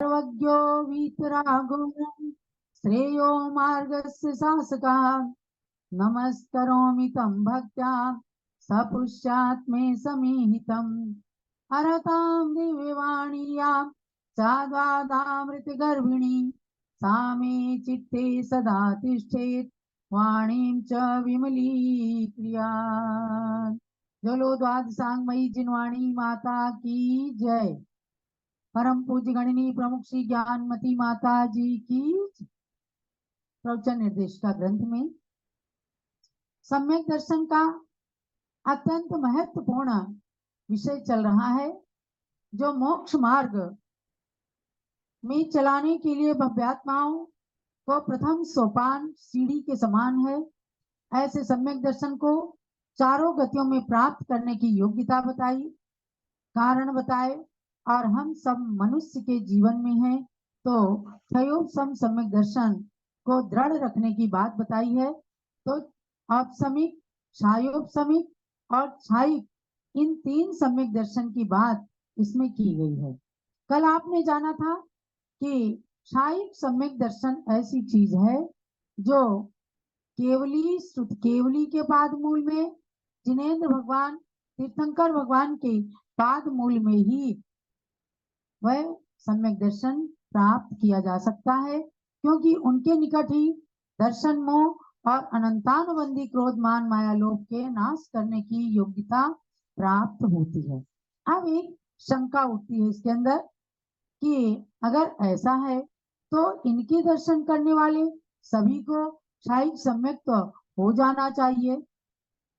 सर्वज्ञो वीतरागो श्रेयो मार्गस्य शासका नमस्करोमि तं भक्त्या सपुष्यात् मे समीहितम् हरतां दिव्यवाणीयां चाद्वादामृतगर्भिणी सा मे चित्ते सदा तिष्ठेत् वाणीं च विमलीक्रियात्। जलो द्वादशांगमयी जिनवाणी माता की जय। परम पूज्य गणिनी प्रमुख श्री ज्ञानमती माता जी की। प्रवचन निर्देशिका ग्रंथ में सम्यक दर्शन का अत्यंत महत्वपूर्ण विषय चल रहा है, जो मोक्ष मार्ग में चलाने के लिए भव्यात्माओं को प्रथम सोपान सीढ़ी के समान है। ऐसे सम्यक दर्शन को चारों गतियों में प्राप्त करने की योग्यता बताई, कारण बताए, और हम सब मनुष्य के जीवन में है तो क्षयोपशम सम्यक दर्शन को दृढ़ रखने की बात बताई है। तो औपशमिक, क्षयोपशमिक और क्षयिक, इन तीन सम्यक दर्शन की बात इसमें की गई है। कल आपने जाना था कि क्षयिक सम्यक दर्शन ऐसी चीज है जो केवली श्रुत केवली के पाद मूल में, जिनेंद्र भगवान, तीर्थंकर भगवान के पाद मूल में ही वह सम्यक दर्शन प्राप्त किया जा सकता है, क्योंकि उनके निकट ही दर्शन मोह और अनंतानुबंधी क्रोध मान माया लोभ के नाश करने की योग्यता प्राप्त होती है। अब एक शंका उठती है इसके अंदर कि अगर ऐसा है तो इनके दर्शन करने वाले सभी को क्षयिक सम्यक तो हो जाना चाहिए।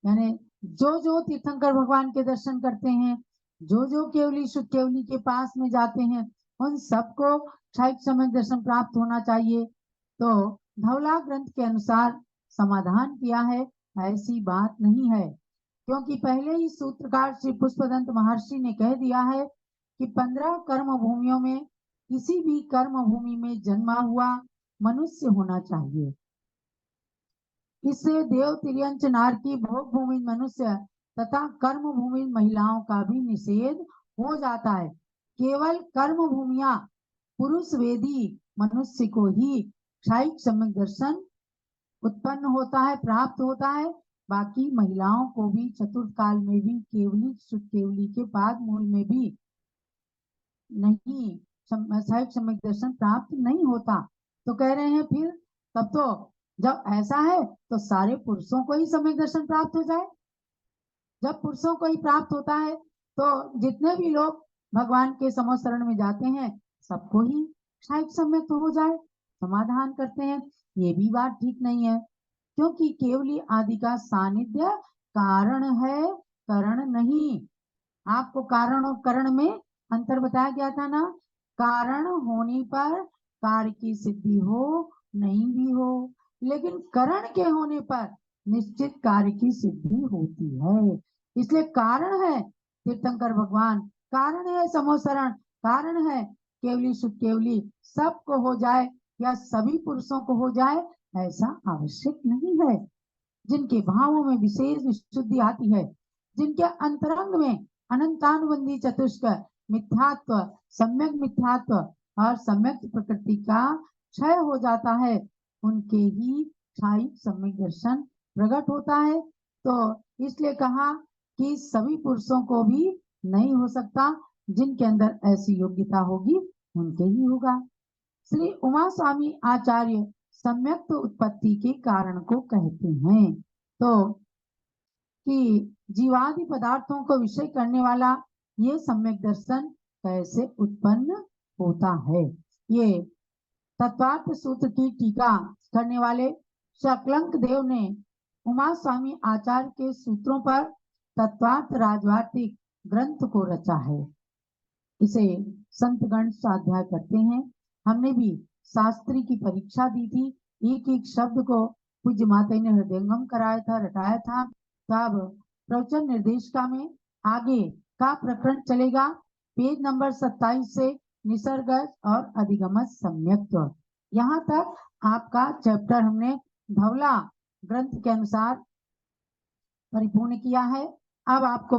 यानी जो तीर्थंकर भगवान के दर्शन करते हैं, जो केवली शुद्ध केवली के पास में जाते हैं, उन सबको क्षयिक सम्यक दर्शन प्राप्त होना चाहिए। तो धवला ग्रंथ के अनुसार समाधान किया है, ऐसी बात नहीं है, क्योंकि पहले ही सूत्रकार श्री पुष्पदंत महर्षि ने कह दिया है कि 15 कर्म भूमियों में किसी भी कर्म भूमि में जन्मा हुआ मनुष्य होना चाहिए। इससे देव तिर्यंच नारकी भोग भूमि मनुष्य तथा कर्म भूमि महिलाओं का भी निषेध हो जाता है। केवल कर्म भूमिया पुरुष वेदी मनुष्य को ही क्षयिक सम्यक दर्शन उत्पन्न होता है, प्राप्त होता है। बाकी महिलाओं को भी चतुर्थ काल में भी केवली शुद्ध केवली के पाद मूल में भी नहीं क्षयिक सम्यक दर्शन प्राप्त नहीं होता। तो कह रहे हैं फिर तब तो जब ऐसा है तो सारे पुरुषों को ही सम्यक दर्शन प्राप्त हो जाए। जब पुरुषों को ही प्राप्त होता है तो जितने भी लोग भगवान के समो शरण में जाते हैं सबको ही क्षयिक सम्यक हो जाए। समाधान करते हैं ये भी बात ठीक नहीं है, क्योंकि केवली आदि का सानिध्य कारण है, करण नहीं। आपको कारण और करण में अंतर बताया गया था ना। कारण होने पर कार्य की सिद्धि हो नहीं भी हो, लेकिन करण के होने पर निश्चित कार्य की सिद्धि होती है। इसलिए कारण है तीर्थंकर भगवान, कारण है समोसरण, कारण है केवली शुद्ध केवली सबको हो जाए या सभी पुरुषों को हो जाए, ऐसा आवश्यक नहीं है। जिनके भावों में विशेष विशुद्धि आती है, जिनके अंतरंग में अनंतानुबंधी चतुष्क मिथ्यात्व, सम्यक मिथ्यात्व और सम्यक प्रकृति का क्षय हो जाता है, उनके ही क्षयिक सम्यक दर्शन प्रकट होता है। तो इसलिए कहा कि सभी पुरुषों को भी नहीं हो सकता, जिनके अंदर ऐसी योग्यता होगी उनके ही होगा। श्री उमा स्वामी आचार्य सम्यक उत्पत्ति के कारण को कहते हैं तो कि जीवादि पदार्थों को विषय करने वाला ये सम्यक दर्शन कैसे उत्पन्न होता है। ये तत्वार्थ सूत्र की टीका करने वाले शकलंक देव ने उमा स्वामी आचार्य के सूत्रों पर तत्वार्थ राजवार्तिक ग्रंथ को रचा है। इसे संतगण स्वाध्याय करते हैं। हमने भी शास्त्री की परीक्षा दी थी, एक एक शब्द को पूज्य माता ने हृदयंगम कराया था, रटाया था। तब प्रवचन निर्देशिका में आगे का प्रकरण चलेगा, पेज नंबर 27 से निसर्ग और अधिगमत सम्यक्त्व। यहाँ तक आपका चैप्टर हमने धवला ग्रंथ के अनुसार परिपूर्ण किया है। अब आपको